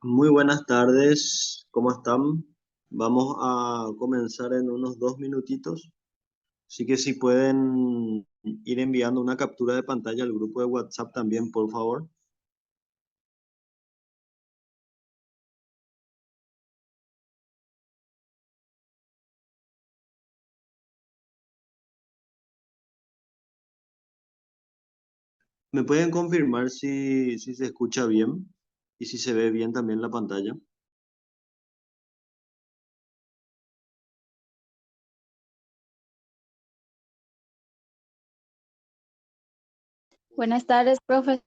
Muy buenas tardes, ¿cómo están? Vamos a comenzar en unos 2 minutitos, así que si pueden ir enviando una captura de pantalla al grupo de WhatsApp también, por favor. ¿Me pueden confirmar si se escucha bien y si se ve bien también la pantalla? Buenas tardes, profesor.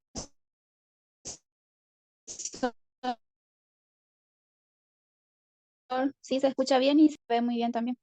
Sí, se escucha bien y se ve muy bien también.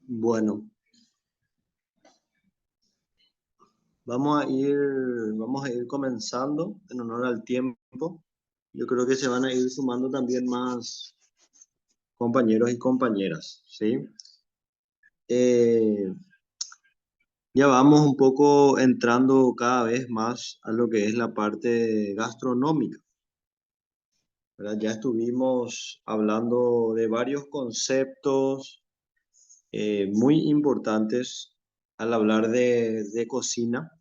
Bueno, vamos a ir comenzando en honor al tiempo. Yo creo que se van a ir sumando también más compañeros y compañeras, ¿sí? Eh, Ya vamos un poco entrando cada vez más a lo que es la parte gastronómica, ¿verdad? Ya estuvimos hablando de varios conceptos muy importantes al hablar de cocina,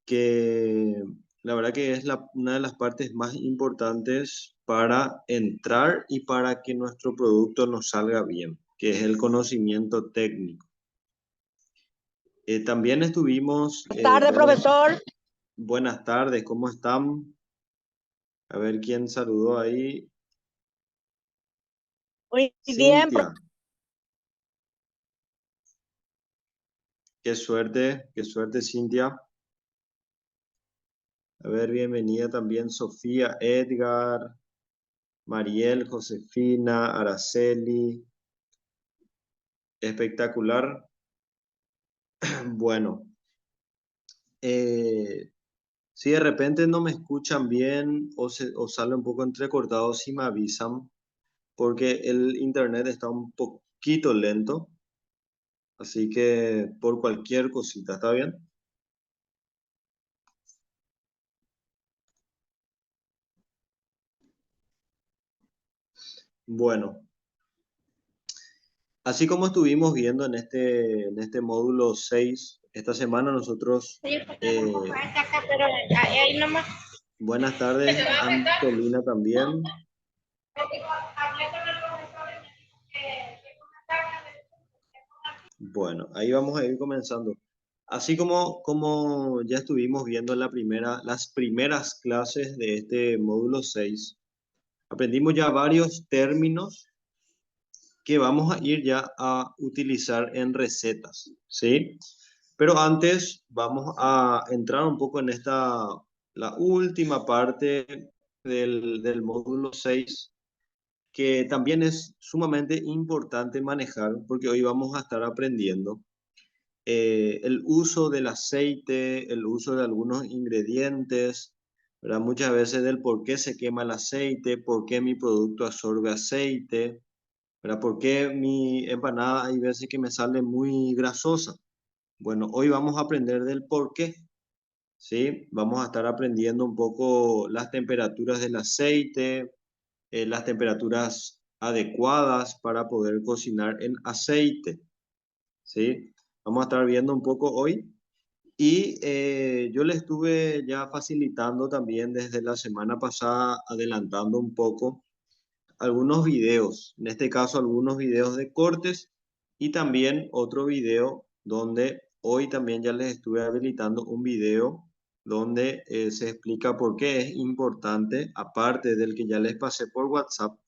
que la verdad que es una de las partes más importantes para entrar y para que nuestro producto nos salga bien, que es el conocimiento técnico. También estuvimos, Buenas tardes, profesor. buenas tardes, ¿cómo están? A ver quién saludó ahí. Muy bien, Cintia, qué suerte, Cintia. A ver, bienvenida también Sofía, Edgar, Mariel, Josefina, Araceli. Espectacular. Bueno, eh, si de repente no me escuchan bien o sale un poco entrecortado, si me avisan, porque el internet está un poquito lento, así que por cualquier cosita, ¿está bien? Bueno. Así como estuvimos viendo en este módulo 6 esta semana nosotros, sí, pues tenemos eh, oferta acá, pero ahí nomás. buenas tardes, Angelina también. Hablé con el profesor y me dijo que una tarde. Bueno, ahí vamos a ir comenzando. Así como ya estuvimos viendo en las primeras clases de este módulo 6 aprendimos ya varios términos que vamos a ir ya a utilizar en recetas, ¿sí? Pero antes vamos a entrar un poco en la última parte del módulo 6 que también es sumamente importante manejar, porque hoy vamos a estar aprendiendo el uso del aceite, el uso de algunos ingredientes, ¿verdad? Muchas veces del por qué se quema el aceite, por qué mi producto absorbe aceite, ¿verdad? ¿Por qué mi empanada hay veces que me sale muy grasosa? Bueno, hoy vamos a aprender del por qué, ¿sí? Vamos a estar aprendiendo un poco las temperaturas del aceite, las temperaturas adecuadas para poder cocinar en aceite, ¿sí? Vamos a estar viendo un poco hoy. Y yo le estuve ya facilitando también desde la semana pasada, adelantando un poco algunos videos, en este caso algunos videos de cortes y también otro video donde hoy también ya les estuve habilitando un video donde se explica por qué es importante, aparte del que ya les pasé por WhatsApp,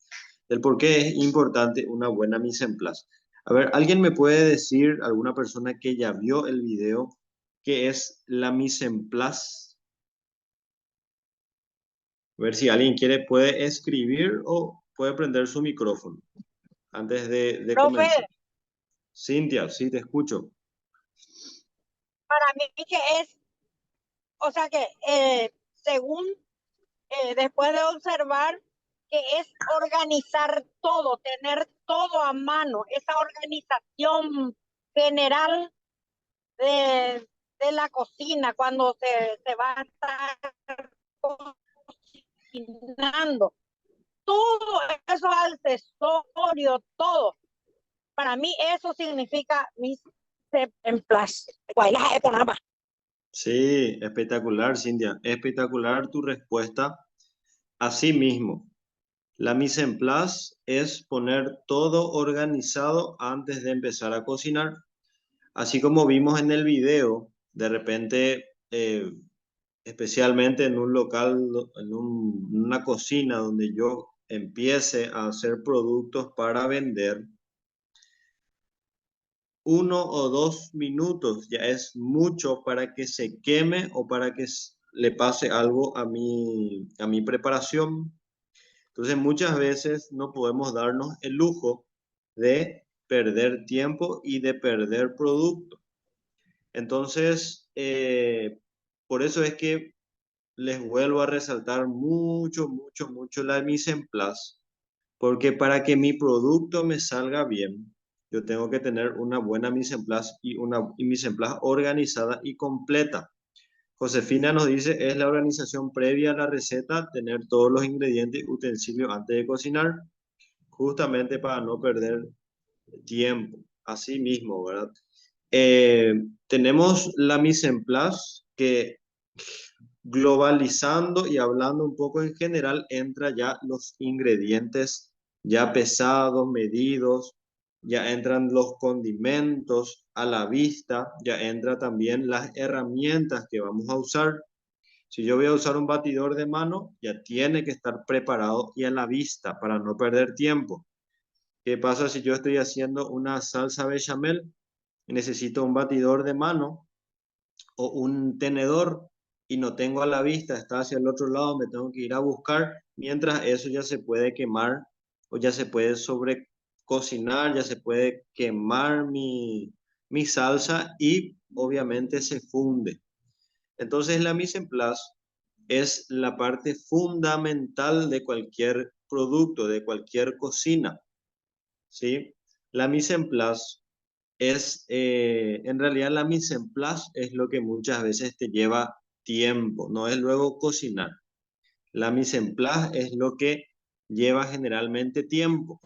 el por qué es importante una buena mise en place. A ver, ¿alguien me puede decir, alguna persona que ya vio el video, qué es la mise en place? A ver si alguien quiere, puede escribir o puede prender su micrófono antes de Profe, comenzar. Cintia, sí, te escucho. para mí que es, o sea que según después de observar que es organizar todo, tener todo a mano, esa organización general de la cocina cuando se va a estar cocinando. Todo eso accesorio, todo. Para mí eso significa mis en place. Sí, espectacular, Cintia. Espectacular tu respuesta. Así mismo, la mise en place es poner todo organizado antes de empezar a cocinar. Así como vimos en el video, de repente, especialmente en un local, una cocina donde yo empiece a hacer productos para vender, 1 o 2 minutos ya es mucho para que se queme o para que le pase algo a mi preparación. Entonces muchas veces no podemos darnos el lujo de perder tiempo y de perder producto. Entonces, por eso es que les vuelvo a resaltar mucho, mucho, mucho la mise en place, porque para que mi producto me salga bien, yo tengo que tener una buena mise en place y una mise en place organizada y completa. Josefina nos dice, es la organización previa a la receta, tener todos los ingredientes y utensilios antes de cocinar, justamente para no perder tiempo. Así mismo, ¿verdad? Tenemos la mise en place que, globalizando y hablando un poco en general, entra ya los ingredientes ya pesados, medidos, ya entran los condimentos a la vista, ya entra también las herramientas que vamos a usar. Si yo voy a usar un batidor de mano, ya tiene que estar preparado y a la vista para no perder tiempo. ¿Qué pasa si yo estoy haciendo una salsa bechamel y necesito un batidor de mano o un tenedor y no tengo a la vista, está hacia el otro lado, me tengo que ir a buscar, mientras eso ya se puede quemar o ya se puede sobrecocinar, ya se puede quemar mi salsa y obviamente se funde. Entonces la mise en place es la parte fundamental de cualquier producto, de cualquier cocina, ¿sí? La mise en place en realidad la mise en place es lo que muchas veces te lleva tiempo, no es luego cocinar. La mise en place es lo que lleva generalmente tiempo.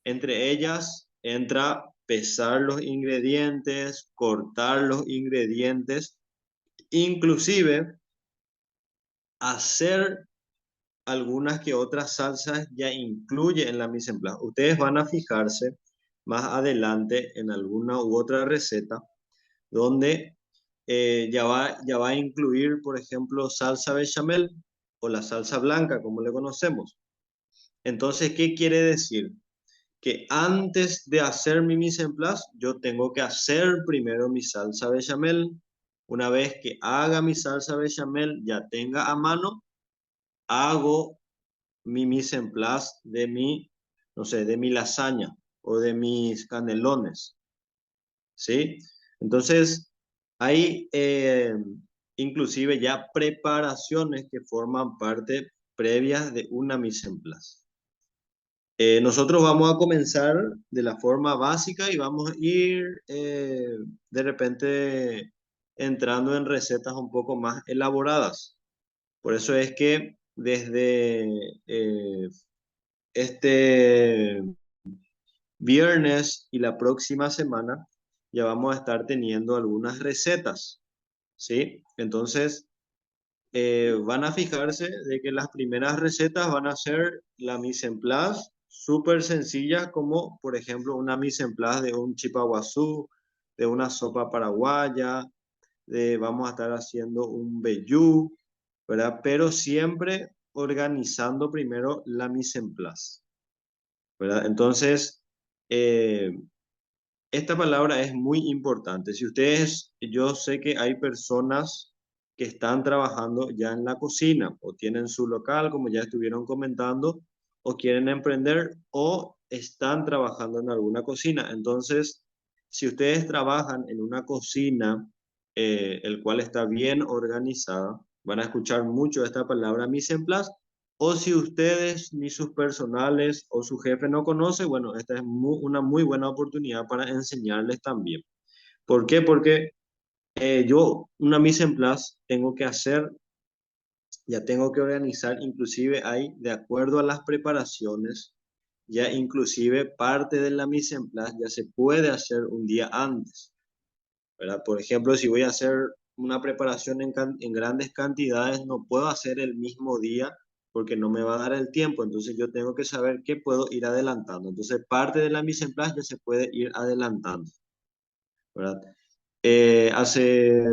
Entre ellas entra pesar los ingredientes, cortar los ingredientes, inclusive hacer algunas que otras salsas ya incluye en la mise en place. Ustedes van a fijarse más adelante en alguna u otra receta donde ya va a incluir, por ejemplo, salsa bechamel o la salsa blanca, como le conocemos. Entonces, ¿qué quiere decir? Que antes de hacer mi mise en place, yo tengo que hacer primero mi salsa bechamel. Una vez que haga mi salsa bechamel, ya tenga a mano, hago mi mise en place de mi, no sé, de mi lasaña o de mis canelones, ¿sí? Entonces, hay inclusive ya preparaciones que forman parte previas de una mise en place. Nosotros vamos a comenzar de la forma básica y vamos a ir de repente entrando en recetas un poco más elaboradas. Por eso es que desde este viernes y la próxima semana ya vamos a estar teniendo algunas recetas, ¿sí? Entonces, van a fijarse de que las primeras recetas van a ser la mise en place, súper sencillas como, por ejemplo, una mise en place de un chipaguazú, de una sopa paraguaya, vamos a estar haciendo un vellú, ¿verdad? Pero siempre organizando primero la mise en place, ¿verdad? Entonces, eh, esta palabra es muy importante. Si ustedes, yo sé que hay personas que están trabajando ya en la cocina o tienen su local, como ya estuvieron comentando, o quieren emprender o están trabajando en alguna cocina. Entonces, si ustedes trabajan en una cocina, el cual está bien organizada, van a escuchar mucho esta palabra mise en place. O si ustedes ni sus personales o su jefe no conoce, bueno, esta es una muy buena oportunidad para enseñarles también. ¿Por qué? Porque yo una mise en place tengo que hacer, ya tengo que organizar, inclusive hay, de acuerdo a las preparaciones, ya inclusive parte de la mise en place ya se puede hacer un día antes, ¿verdad? Por ejemplo, si voy a hacer una preparación en grandes cantidades, no puedo hacer el mismo día porque no me va a dar el tiempo. Entonces yo tengo que saber qué puedo ir adelantando. Entonces parte de la mise en place ya se puede ir adelantando, ¿verdad? Hace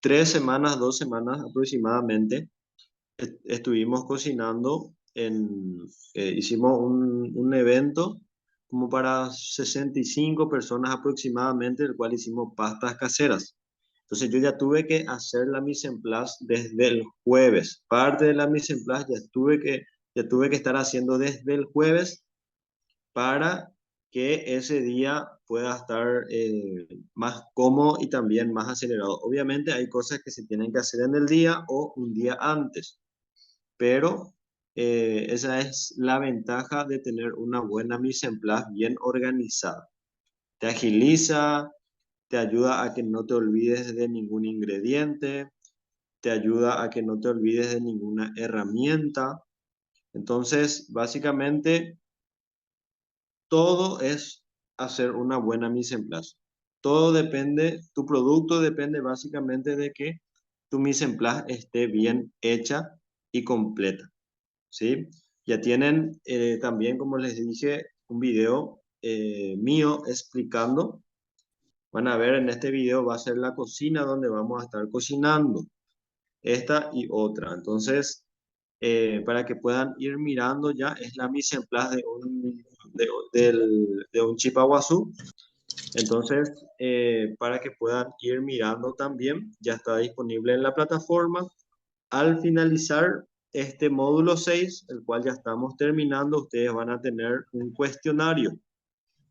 3 semanas, 2 semanas aproximadamente, estuvimos cocinando hicimos un evento como para 65 personas aproximadamente, el cual hicimos pastas caseras. Entonces yo ya tuve que hacer la mise en place desde el jueves. Parte de la mise en place ya tuve que estar haciendo desde el jueves para que ese día pueda estar más cómodo y también más acelerado. Obviamente hay cosas que se tienen que hacer en el día o un día antes, pero esa es la ventaja de tener una buena mise en place bien organizada. Te agiliza, te ayuda a que no te olvides de ningún ingrediente, te ayuda a que no te olvides de ninguna herramienta. Entonces, básicamente, todo es hacer una buena mise en place. Todo depende, tu producto depende básicamente de que tu mise en place esté bien hecha y completa, ¿sí? Ya tienen también, como les dije, un video mío explicando. Van a ver en este video, va a ser la cocina donde vamos a estar cocinando. Esta y otra. Entonces, para que puedan ir mirando ya, es la mise en place de un chipaguazú. Entonces, para que puedan ir mirando también, ya está disponible en la plataforma. Al finalizar este módulo 6, el cual ya estamos terminando, ustedes van a tener un cuestionario.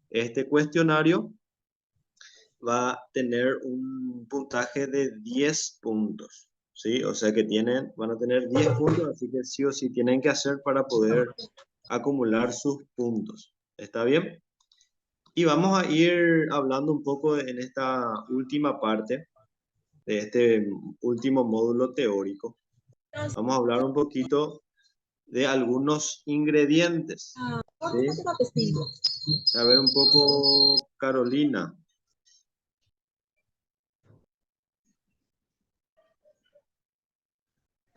Este cuestionario va a tener un puntaje de 10 puntos, ¿sí? O sea que van a tener 10 puntos, así que sí o sí tienen que hacer para poder acumular sus puntos. ¿Está bien? Y vamos a ir hablando un poco en esta última parte de este último módulo teórico. Vamos a hablar un poquito de algunos ingredientes, ¿sí? A ver un poco, Carolina.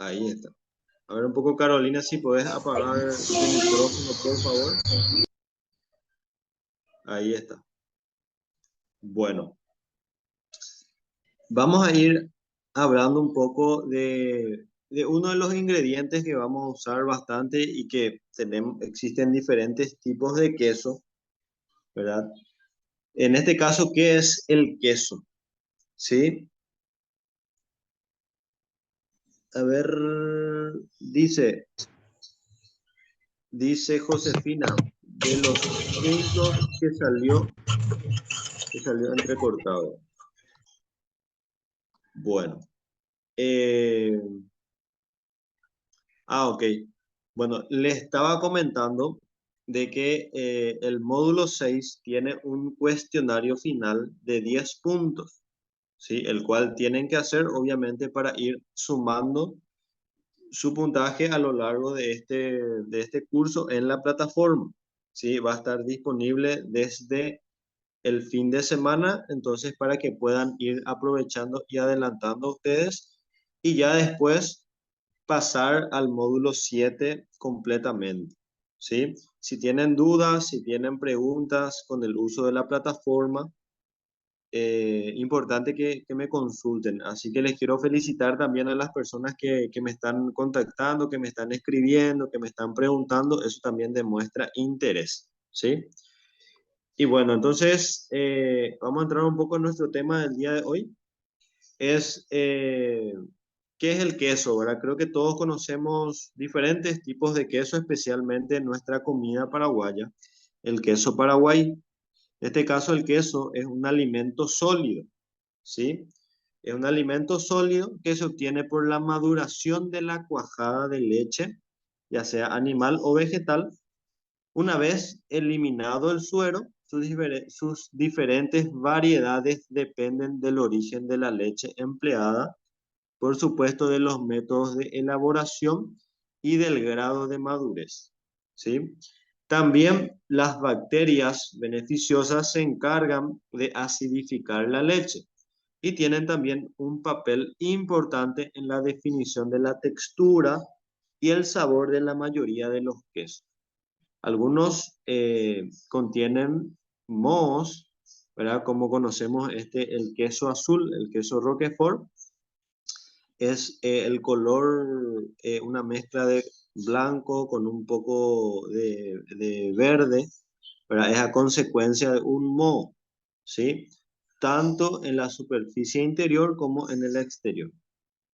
Ahí está. A ver un poco, Carolina, si podés apagar tu micrófono, por favor. Ahí está. Bueno, vamos a ir hablando un poco de uno de los ingredientes que vamos a usar bastante y que existen diferentes tipos de queso, ¿verdad? En este caso, ¿qué es el queso? ¿Sí? A ver, dice Josefina, de los puntos que salió entrecortado. Bueno. Eh, ok. Bueno, le estaba comentando de que el módulo 6 tiene un cuestionario final de 10 puntos, ¿sí? El cual tienen que hacer, obviamente, para ir sumando su puntaje a lo largo de este curso en la plataforma, ¿sí? Va a estar disponible desde el fin de semana, entonces para que puedan ir aprovechando y adelantando ustedes y ya después pasar al módulo 7 completamente, ¿sí? Si tienen dudas, si tienen preguntas con el uso de la plataforma, importante que me consulten. Así que les quiero felicitar también a las personas que me están contactando, que me están escribiendo, que me están preguntando. Eso también demuestra interés, ¿sí? Y bueno, entonces vamos a entrar un poco en nuestro tema del día de hoy. Es, ¿qué es el queso? ¿Verdad? Creo que todos conocemos diferentes tipos de queso, especialmente en nuestra comida paraguaya. El queso paraguay. En este caso, el queso es un alimento sólido, ¿sí? Es un alimento sólido que se obtiene por la maduración de la cuajada de leche, ya sea animal o vegetal. Una vez eliminado el suero, sus diferentes variedades dependen del origen de la leche empleada, por supuesto de los métodos de elaboración y del grado de madurez, ¿sí? También las bacterias beneficiosas se encargan de acidificar la leche y tienen también un papel importante en la definición de la textura y el sabor de la mayoría de los quesos. Algunos contienen mohos, ¿verdad? Como conocemos el queso azul, el queso Roquefort, es el color, una mezcla de blanco con un poco de verde, ¿verdad? Es a consecuencia de un moho, ¿sí? Tanto en la superficie interior como en el exterior.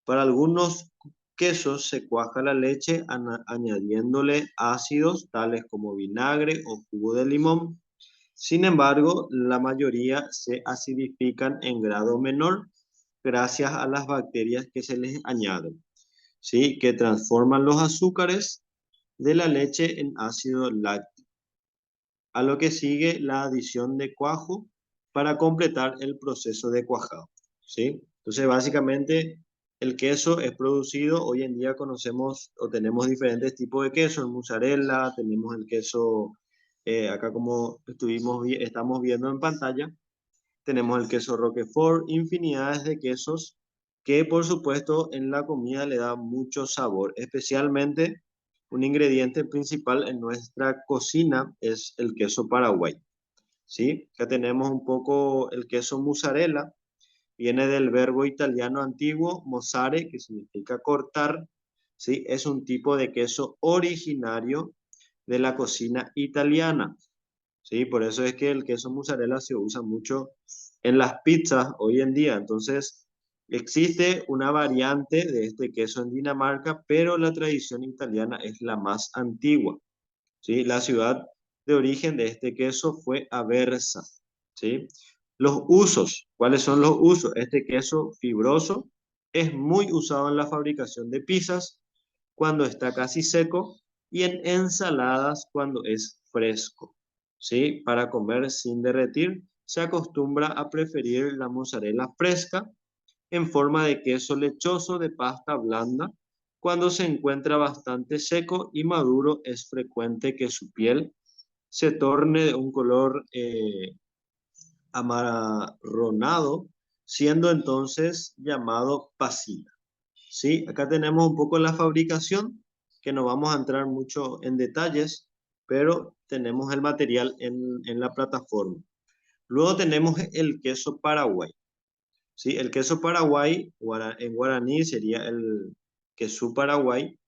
Para algunos quesos se cuaja la leche añadiéndole ácidos tales como vinagre o jugo de limón. Sin embargo, la mayoría se acidifican en grado menor gracias a las bacterias que se les añaden, ¿sí? Que transforman los azúcares de la leche en ácido láctico. A lo que sigue la adición de cuajo para completar el proceso de cuajado, ¿sí? Entonces, básicamente, el queso es producido, hoy en día conocemos o tenemos diferentes tipos de queso, el mozzarella, tenemos el queso, acá como estamos viendo en pantalla, tenemos el queso Roquefort, infinidades de quesos que por supuesto en la comida le da mucho sabor, especialmente un ingrediente principal en nuestra cocina es el queso paraguay, ¿sí? Acá tenemos un poco el queso mozzarella, viene del verbo italiano antiguo mozzare, que significa cortar, ¿sí? Es un tipo de queso originario de la cocina italiana, ¿sí? Por eso es que el queso mozzarella se usa mucho en las pizzas hoy en día. Entonces, existe una variante de este queso en Dinamarca, pero la tradición italiana es la más antigua, ¿sí? La ciudad de origen de este queso fue Aversa, ¿sí? Los usos, ¿cuáles son los usos? Este queso fibroso es muy usado en la fabricación de pizzas cuando está casi seco y en ensaladas cuando es fresco, ¿sí? Para comer sin derretir, se acostumbra a preferir la mozzarella fresca en forma de queso lechoso de pasta blanda. Cuando se encuentra bastante seco y maduro, es frecuente que su piel se torne de un color amarronado, siendo entonces llamado pasilla, ¿sí? Acá tenemos un poco la fabricación, que no vamos a entrar mucho en detalles, pero tenemos el material en la plataforma. Luego tenemos el queso paraguay, ¿sí? El queso paraguay, en guaraní sería el queso paraguay,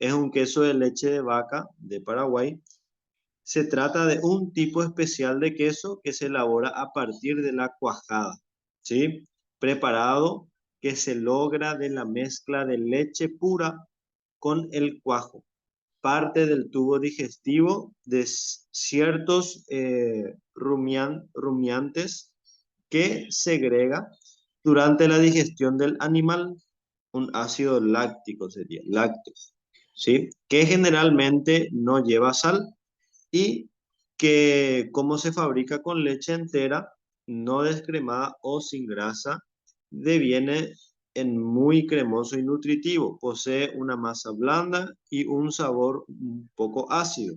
es un queso de leche de vaca de Paraguay. Se trata de un tipo especial de queso que se elabora a partir de la cuajada, ¿sí? Preparado que se logra de la mezcla de leche pura con el cuajo, parte del tubo digestivo de ciertos rumiantes que segrega durante la digestión del animal un ácido láctico, sería lácteo, ¿sí? Que generalmente no lleva sal y que como se fabrica con leche entera, no descremada o sin grasa, deviene en muy cremoso y nutritivo. Posee una masa blanda y un sabor un poco ácido.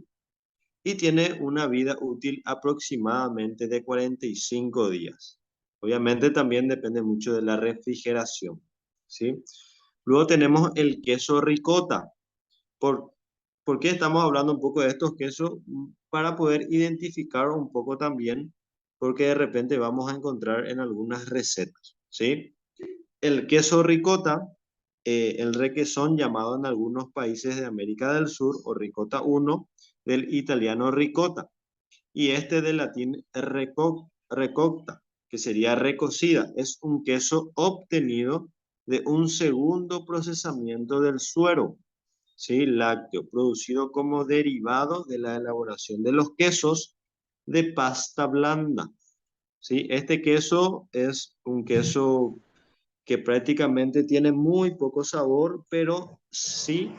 Y tiene una vida útil aproximadamente de 45 días. Obviamente también depende mucho de la refrigeración, ¿sí? Luego tenemos el queso ricota. Por ¿Por qué estamos hablando un poco de estos quesos? Para poder identificar un poco también, porque de repente vamos a encontrar en algunas recetas, ¿sí? El queso ricota, el requesón llamado en algunos países de América del Sur, o ricota uno, del italiano ricotta, y este del latín recotta, que sería recocida. Es un queso obtenido de un segundo procesamiento del suero, ¿sí? Lácteo, producido como derivado de la elaboración de los quesos de pasta blanda, ¿sí? Este queso es un queso que prácticamente tiene muy poco sabor, pero sí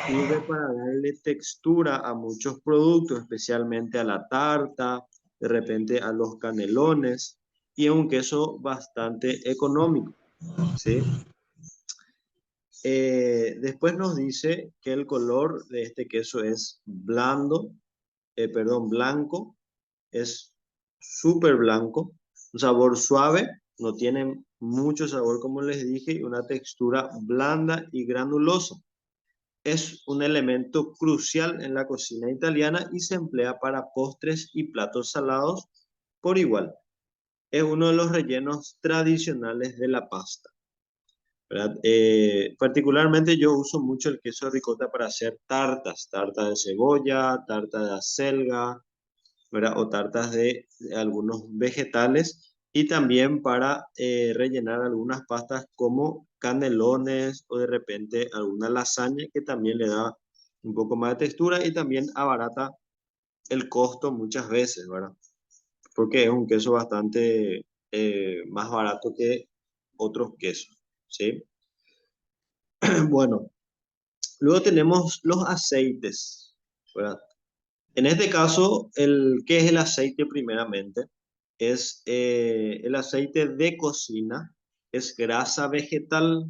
sirve para darle textura a muchos productos, especialmente a la tarta, de repente a los canelones, y es un queso bastante económico, ¿sí? Después nos dice que el color de este queso es blanco, es súper blanco, un sabor suave, no tiene mucho sabor como les dije, y una textura blanda y granulosa. Es un elemento crucial en la cocina italiana y se emplea para postres y platos salados por igual. Es uno de los rellenos tradicionales de la pasta, ¿verdad? Particularmente yo uso mucho el queso ricota para hacer tartas de cebolla, tarta de acelga, ¿verdad? O tartas de algunos vegetales, y también para rellenar algunas pastas como canelones o de repente alguna lasaña, que también le da un poco más de textura y también abarata el costo muchas veces, ¿verdad? Porque es un queso bastante más barato que otros quesos, ¿sí? Bueno, luego tenemos los aceites, ¿verdad? En este caso, ¿qué es el aceite primeramente? Es el aceite de cocina, es grasa vegetal,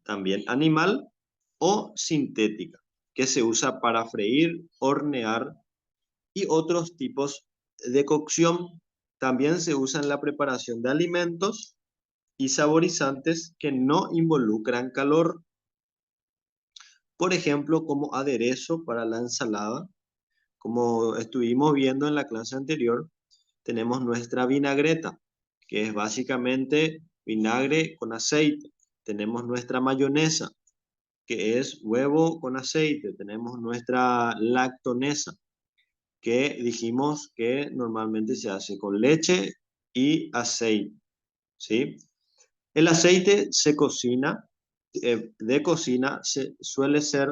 también animal o sintética, que se usa para freír, hornear y otros tipos de cocción. También se usa en la preparación de alimentos y saborizantes que no involucran calor, por ejemplo, como aderezo para la ensalada. Como estuvimos viendo en la clase anterior, tenemos nuestra vinagreta, que es básicamente vinagre con aceite. Tenemos nuestra mayonesa, que es huevo con aceite. Tenemos nuestra lactonesa, que dijimos que normalmente se hace con leche y aceite, ¿sí? El aceite se cocina, de cocina, suele ser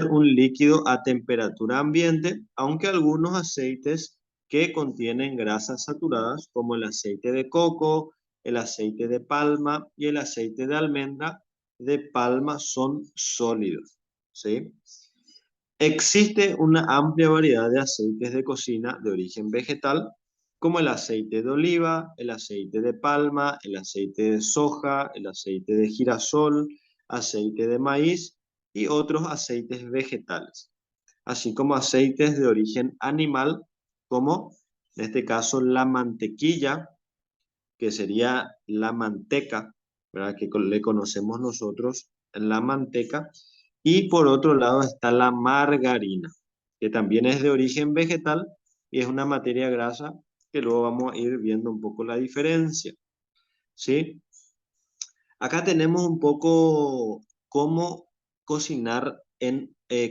un líquido a temperatura ambiente, aunque algunos aceites que contienen grasas saturadas, como el aceite de coco, el aceite de palma y el aceite de almendra de palma, son sólidos, ¿sí? Existe una amplia variedad de aceites de cocina de origen vegetal, como el aceite de oliva, el aceite de palma, el aceite de soja, el aceite de girasol, aceite de maíz y otros aceites vegetales, así como aceites de origen animal, como en este caso la mantequilla, que sería la manteca, ¿verdad? Que le conocemos nosotros la manteca. Y por otro lado está la margarina, que también es de origen vegetal y es una materia grasa que luego vamos a ir viendo un poco la diferencia, ¿sí? Acá tenemos un poco cómo cocinar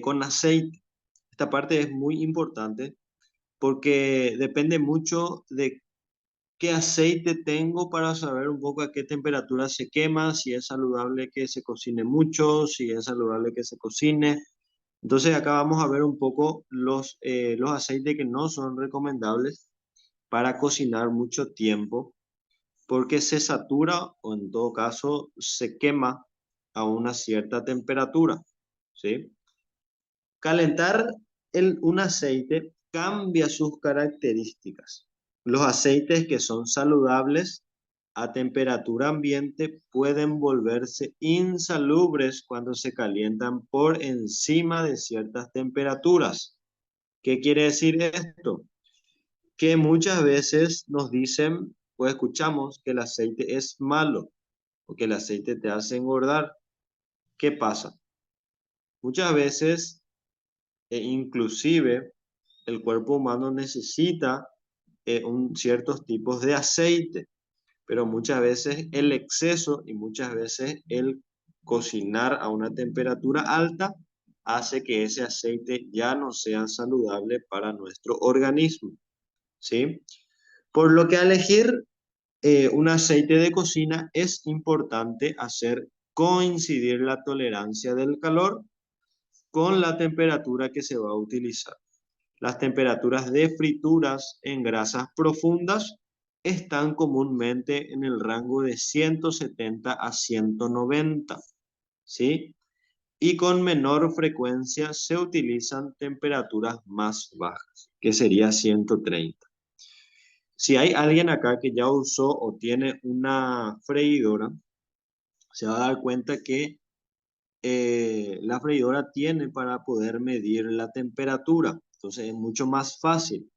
con aceite. Esta parte es muy importante porque depende mucho de qué aceite tengo para saber un poco a qué temperatura se quema, si es saludable que se cocine mucho, si es saludable que se cocine. Entonces acá vamos a ver un poco los aceites que no son recomendables para cocinar mucho tiempo, porque se satura o en todo caso se quema a una cierta temperatura, ¿sí? Calentar un aceite cambia sus características. Los aceites que son saludables a temperatura ambiente pueden volverse insalubres cuando se calientan por encima de ciertas temperaturas. ¿Qué quiere decir esto? Que muchas veces nos dicen o escuchamos que el aceite es malo o que el aceite te hace engordar. ¿qué pasa? Muchas veces, inclusive, el cuerpo humano necesita ciertos tipos de aceite, pero muchas veces el exceso y muchas veces el cocinar a una temperatura alta hace que ese aceite ya no sea saludable para nuestro organismo, ¿sí? Por lo que al elegir un aceite de cocina es importante hacer coincidir la tolerancia del calor con la temperatura que se va a utilizar. Las temperaturas de frituras en grasas profundas están comúnmente en el rango de 170 a 190, ¿sí? Y con menor frecuencia se utilizan temperaturas más bajas, que sería 130. Si hay alguien acá que ya usó o tiene una freidora, se va a dar cuenta que la freidora tiene para poder medir la temperatura. Entonces es mucho más fácil.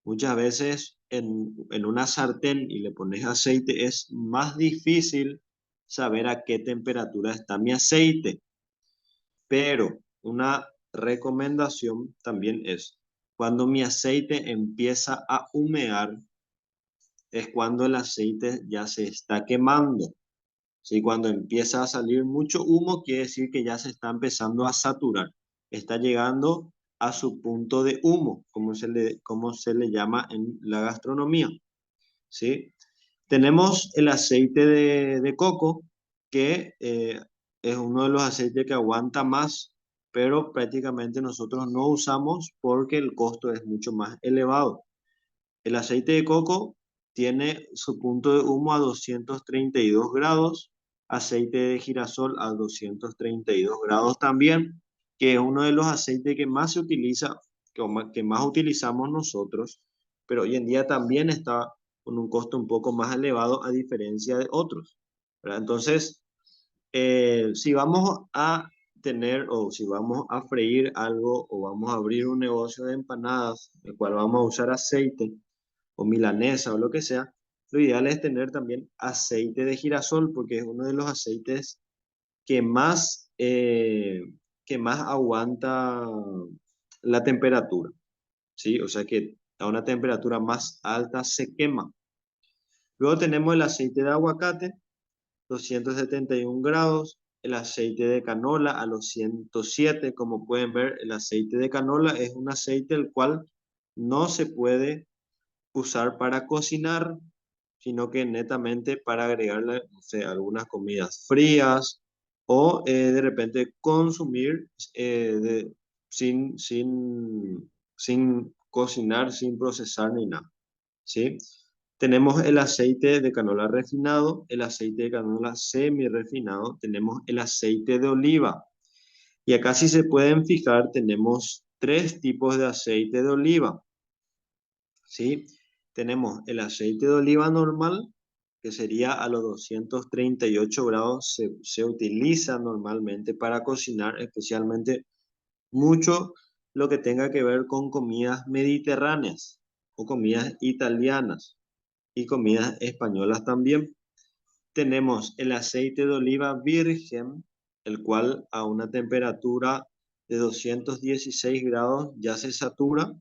Muchas veces en una sartén y le pones aceite es más difícil saber a qué temperatura está mi aceite. Pero una recomendación también es, cuando mi aceite empieza a humear, es cuando el aceite ya se está quemando. ¿Sí? Cuando empieza a salir mucho humo, quiere decir que ya se está empezando a saturar. Está llegando a su punto de humo, como se le llama en la gastronomía. ¿Sí? Tenemos el aceite de coco, que es uno de los aceites que aguanta más, pero prácticamente nosotros no usamos porque el costo es mucho más elevado. El aceite de coco tiene su punto de humo a 232 grados, aceite de girasol a 232 grados también, que es uno de los aceites que más se utiliza, que más utilizamos nosotros, pero hoy en día también está con un costo un poco más elevado a diferencia de otros, ¿verdad? Entonces, si vamos a tener o si vamos a freír algo o vamos a abrir un negocio de empanadas, el cual vamos a usar aceite, o milanesa o lo que sea, lo ideal es tener también aceite de girasol porque es uno de los aceites que que más aguanta la temperatura, ¿sí? O sea que a una temperatura más alta se quema. Luego tenemos el aceite de aguacate, 271 grados, el aceite de canola a los 107. Como pueden ver, el aceite de canola es un aceite el cual no se puede usar para cocinar, sino que netamente para agregarle, no sé, algunas comidas frías o de repente consumir sin, sin cocinar, sin procesar ni nada, ¿sí? Tenemos el aceite de canola refinado, el aceite de canola semi refinado, tenemos el aceite de oliva. Y acá si se pueden fijar, tenemos tres tipos de aceite de oliva, ¿sí? Tenemos el aceite de oliva normal, que sería a los 238 grados, se utiliza normalmente para cocinar, especialmente mucho lo que tenga que ver con comidas mediterráneas o comidas italianas y comidas españolas también. Tenemos el aceite de oliva virgen, el cual a una temperatura de 216 grados ya se satura.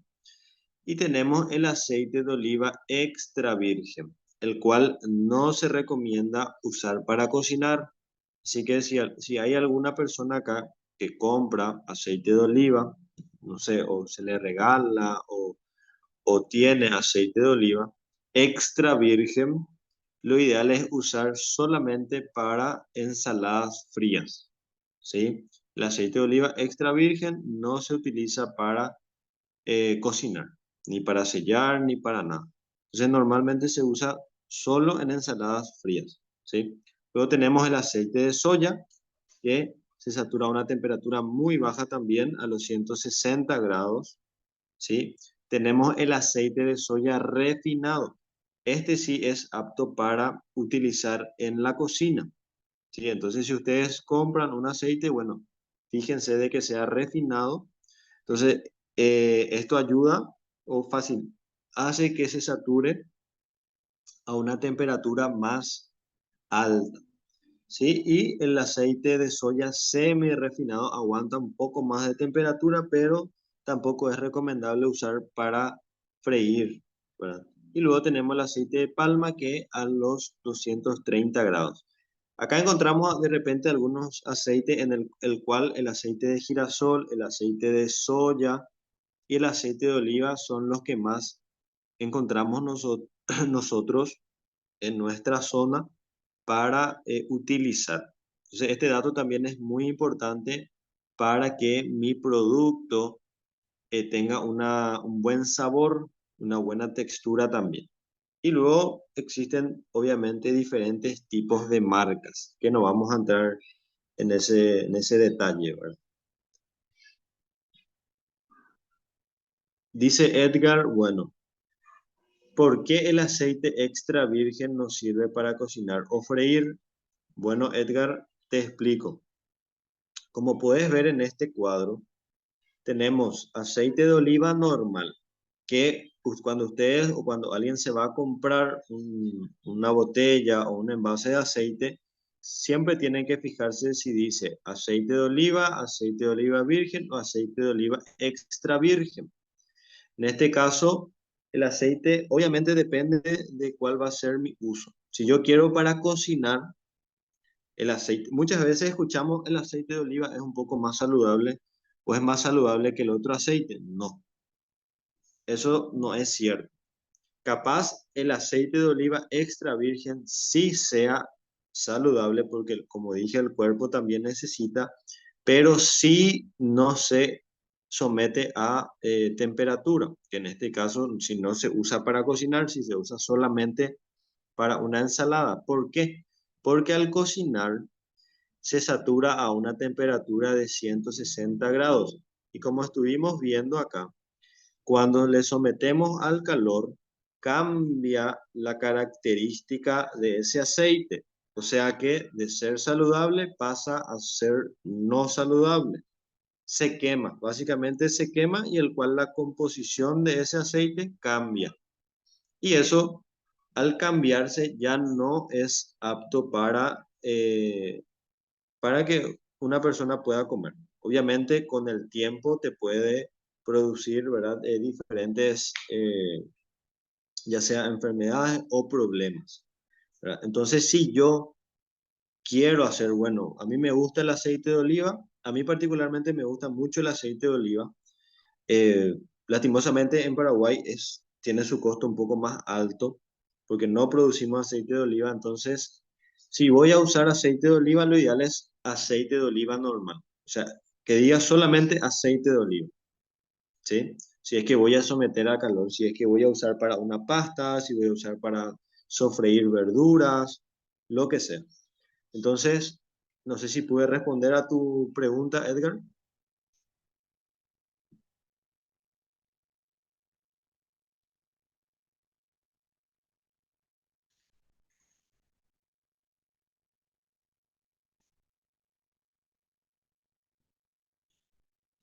Y tenemos el aceite de oliva extra virgen, el cual no se recomienda usar para cocinar. Así que si hay alguna persona acá que compra aceite de oliva, no sé, o se le regala o tiene aceite de oliva extra virgen, lo ideal es usar solamente para ensaladas frías, ¿sí? El aceite de oliva extra virgen no se utiliza para cocinar, ni para sellar, ni para nada. Entonces normalmente se usa solo en ensaladas frías, ¿sí? Luego tenemos el aceite de soya, que se satura a una temperatura muy baja también, a los 160 grados, ¿sí? Tenemos el aceite de soya refinado. Este sí es apto para utilizar en la cocina, ¿sí? Entonces si ustedes compran un aceite, bueno, fíjense de que sea refinado. Entonces, esto ayuda o fácil, hace que se sature a una temperatura más alta, ¿sí? Y el aceite de soya semi refinado aguanta un poco más de temperatura, pero tampoco es recomendable usar para freír, ¿verdad? Y luego tenemos el aceite de palma que a los 230 grados. Acá encontramos de repente algunos aceites en el cual el aceite de girasol, el aceite de soya y el aceite de oliva son los que más encontramos nosotros en nuestra zona para utilizar. Entonces, este dato también es muy importante para que mi producto tenga un buen sabor, una buena textura también. Y luego existen obviamente diferentes tipos de marcas, que no vamos a entrar en ese detalle, ¿verdad? Dice Edgar, bueno, ¿por qué el aceite extra virgen nos sirve para cocinar o freír? Bueno, Edgar, te explico. Como puedes ver en este cuadro, tenemos aceite de oliva normal, que pues, cuando ustedes o cuando alguien se va a comprar una botella o un envase de aceite, siempre tienen que fijarse si dice aceite de oliva virgen o aceite de oliva extra virgen. En este caso, el aceite obviamente depende de cuál va a ser mi uso. Si yo quiero para cocinar, el aceite, muchas veces escuchamos el aceite de oliva es un poco más saludable o es más saludable que el otro aceite. No, eso no es cierto. Capaz el aceite de oliva extra virgen sí sea saludable porque, como dije, el cuerpo también necesita, pero sí no se somete a temperatura, que en este caso, si no se usa para cocinar, si se usa solamente para una ensalada. ¿Por qué? Porque al cocinar se satura a una temperatura de 160 grados. Y como estuvimos viendo acá, cuando le sometemos al calor, cambia la característica de ese aceite. O sea que de ser saludable pasa a ser no saludable. Se quema, básicamente se quema y el cual la composición de ese aceite cambia. Y eso, al cambiarse, ya no es apto para que una persona pueda comer. Obviamente con el tiempo te puede producir, ¿verdad? Diferentes, ya sea enfermedades o problemas, ¿verdad? Entonces, si yo quiero hacer, bueno, a mí me gusta el aceite de oliva, a mí particularmente me gusta mucho el aceite de oliva. Eh, Lastimosamente en Paraguay tiene su costo un poco más alto porque no producimos aceite de oliva, entonces si voy a usar aceite de oliva, lo ideal es aceite de oliva normal, o sea, que diga solamente aceite de oliva, ¿sí? Si es que voy a someter a calor, si es que voy a usar para una pasta, si voy a usar para sofreír verduras, lo que sea. Entonces, no sé si pude responder a tu pregunta, Edgar.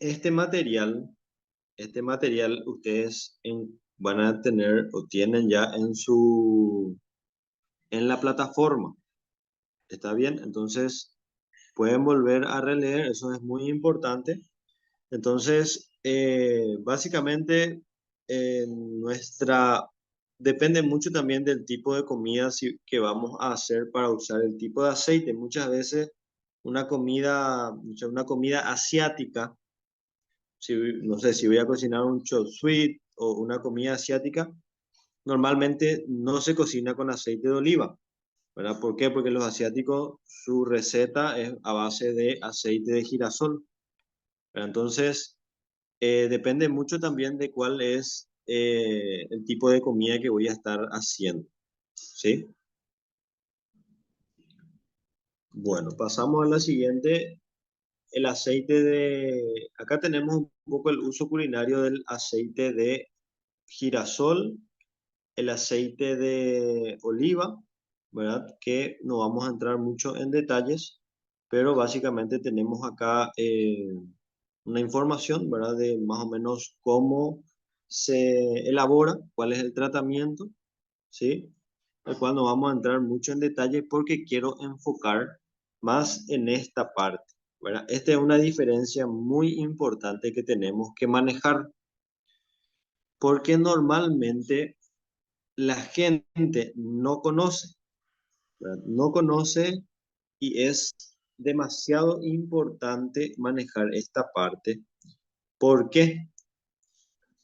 Este material Este material ustedes van a tener o tienen ya en la plataforma. ¿Está bien? Entonces, pueden volver a releer, eso es muy importante. Entonces, básicamente, depende mucho también del tipo de comida que vamos a hacer para usar el tipo de aceite. Muchas veces una comida asiática, no sé, si voy a cocinar un chop suey o una comida asiática, normalmente no se cocina con aceite de oliva, ¿verdad? ¿Por qué? Porque los asiáticos, su receta es a base de aceite de girasol, ¿verdad? Entonces, depende mucho también de cuál es el tipo de comida que voy a estar haciendo, ¿sí? Bueno, pasamos a la siguiente, el aceite acá tenemos un poco el uso culinario del aceite de girasol, el aceite de oliva, ¿verdad? Que no vamos a entrar mucho en detalles, pero básicamente tenemos acá una información, ¿verdad? De más o menos cómo se elabora, cuál es el tratamiento, ¿sí? El cual no vamos a entrar mucho en detalle porque quiero enfocar más en esta parte, ¿verdad? Esta es una diferencia muy importante que tenemos que manejar, porque normalmente la gente no conoce, ¿verdad? No conoce y es demasiado importante manejar esta parte. ¿Por qué?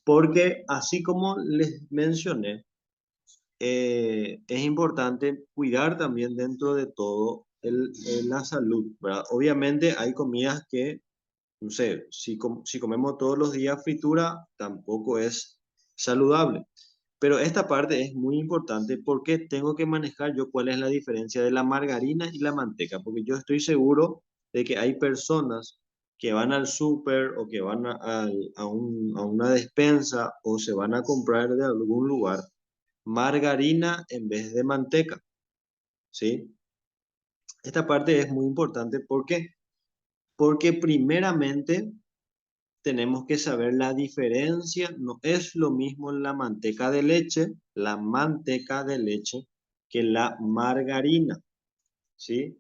Porque así como les mencioné, es importante cuidar también dentro de todo la salud, ¿verdad? Obviamente hay comidas que, no sé, si comemos todos los días fritura, tampoco es saludable. Pero esta parte es muy importante porque tengo que manejar yo cuál es la diferencia de la margarina y la manteca, porque yo estoy seguro de que hay personas que van al súper o que van a una despensa o se van a comprar de algún lugar margarina en vez de manteca, ¿sí? Esta parte es muy importante porque primeramente tenemos que saber la diferencia. No es lo mismo la manteca de leche, que la margarina, ¿sí?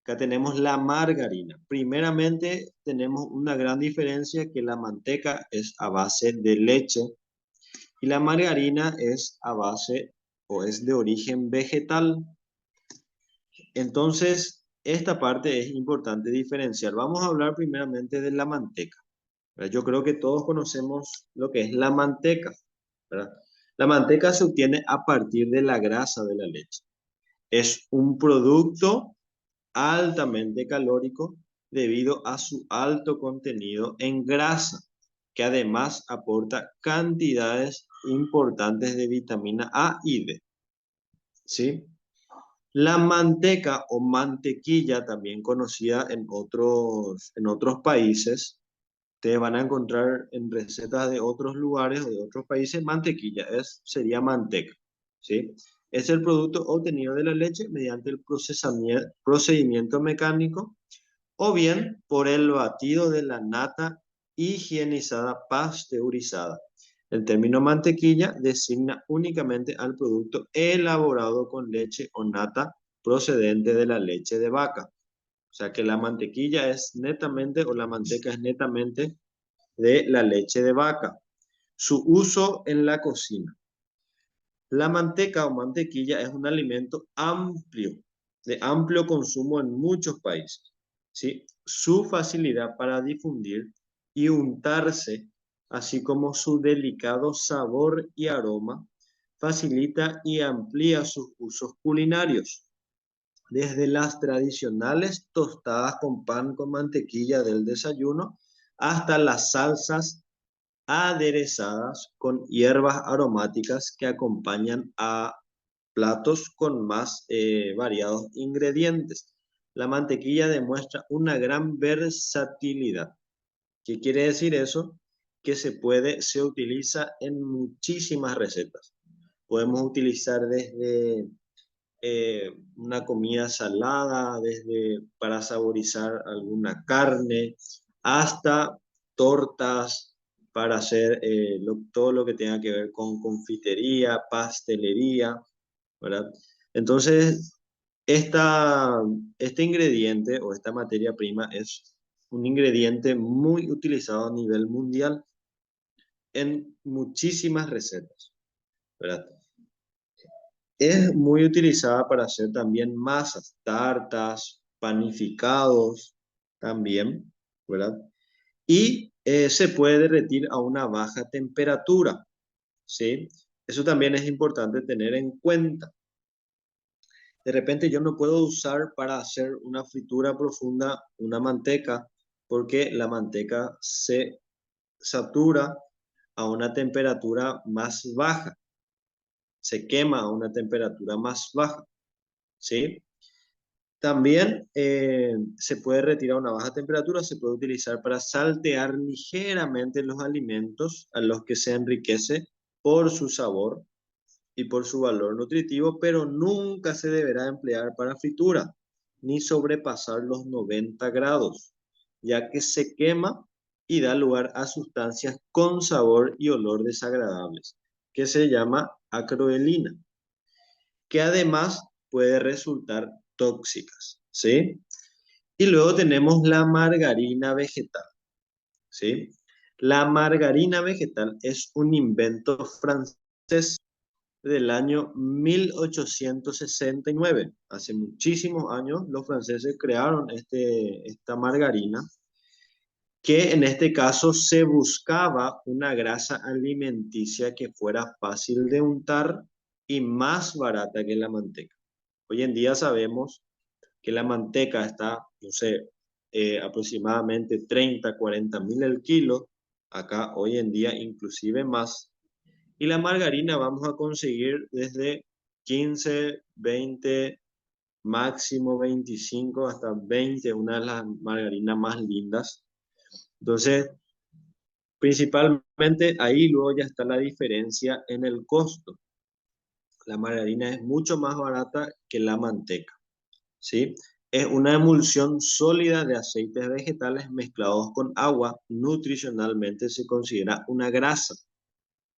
Acá tenemos la margarina. Primeramente tenemos una gran diferencia, que la manteca es a base de leche y la margarina es a base o es de origen vegetal. Entonces, esta parte es importante diferenciar. Vamos a hablar primeramente de la manteca, ¿verdad? Yo creo que todos conocemos lo que es la manteca, ¿verdad? La manteca se obtiene a partir de la grasa de la leche. Es un producto altamente calórico debido a su alto contenido en grasa, que además aporta cantidades importantes de vitamina A y D, ¿sí? La manteca o mantequilla, también conocida en otros países, ustedes van a encontrar en recetas de otros lugares o de otros países, mantequilla, sería manteca, ¿sí? Es el producto obtenido de la leche mediante el procedimiento mecánico o bien por el batido de la nata higienizada pasteurizada. El término mantequilla designa únicamente al producto elaborado con leche o nata procedente de la leche de vaca. O sea que la mantequilla es netamente, o la manteca es netamente de la leche de vaca. Su uso en la cocina. La manteca o mantequilla es un alimento amplio, de amplio consumo en muchos países, ¿sí? Su facilidad para difundir y untarse, así como su delicado sabor y aroma, facilita y amplía sus usos culinarios, desde las tradicionales tostadas con pan con mantequilla del desayuno hasta las salsas aderezadas con hierbas aromáticas que acompañan a platos con más variados ingredientes. La mantequilla demuestra una gran versatilidad. ¿Qué quiere decir eso? Que se utiliza en muchísimas recetas. Podemos utilizar desde una comida salada, desde para saborizar alguna carne, hasta tortas para hacer todo lo que tenga que ver con confitería, pastelería, ¿verdad? Entonces, este ingrediente o esta materia prima es un ingrediente muy utilizado a nivel mundial en muchísimas recetas, ¿verdad? Es muy utilizada para hacer también masas, tartas, panificados también, ¿verdad? Y se puede derretir a una baja temperatura, ¿sí? Eso también es importante tener en cuenta. De repente yo no puedo usar para hacer una fritura profunda una manteca, porque la manteca se satura a una temperatura más baja, se quema a una temperatura más baja, ¿sí? También se puede retirar a una baja temperatura, se puede utilizar para saltear ligeramente los alimentos a los que se enriquece por su sabor y por su valor nutritivo, pero nunca se deberá emplear para fritura ni sobrepasar los 90 grados, ya que se quema y da lugar a sustancias con sabor y olor desagradables, que se llama acroelina, que además puede resultar tóxicas. ¿sí? Y luego tenemos la margarina vegetal, ¿sí? La margarina vegetal es un invento francés del año 1869. Hace muchísimos años los franceses crearon esta margarina, que en este caso se buscaba una grasa alimenticia que fuera fácil de untar y más barata que la manteca. Hoy en día sabemos que la manteca está, no sé, aproximadamente 30, 40 mil el kilo, acá hoy en día inclusive más, y la margarina vamos a conseguir desde 15, 20, máximo 25 hasta 20, una de las margarinas más lindas. Entonces, principalmente ahí luego ya está la diferencia en el costo. La margarina es mucho más barata que la manteca, ¿sí? Es una emulsión sólida de aceites vegetales mezclados con agua. Nutricionalmente se considera una grasa,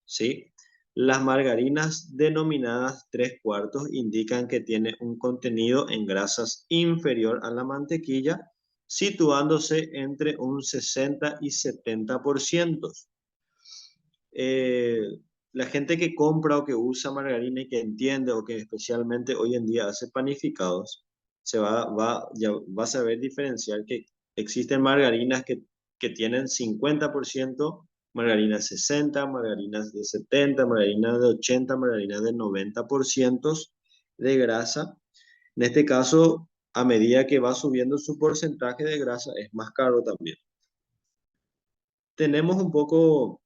¿sí? Las margarinas denominadas tres cuartos indican que tiene un contenido en grasas inferior a la mantequilla, situándose entre un 60 y 70%. Eh, la gente que compra o que usa margarina y que entiende o que especialmente hoy en día hace panificados, ya va a saber diferenciar que existen margarinas que tienen 50%, margarinas 60, margarinas de 70, margarinas de 80, margarinas de 90% de grasa. En este caso, a medida que va subiendo su porcentaje de grasa, es más caro también. Tenemos un poco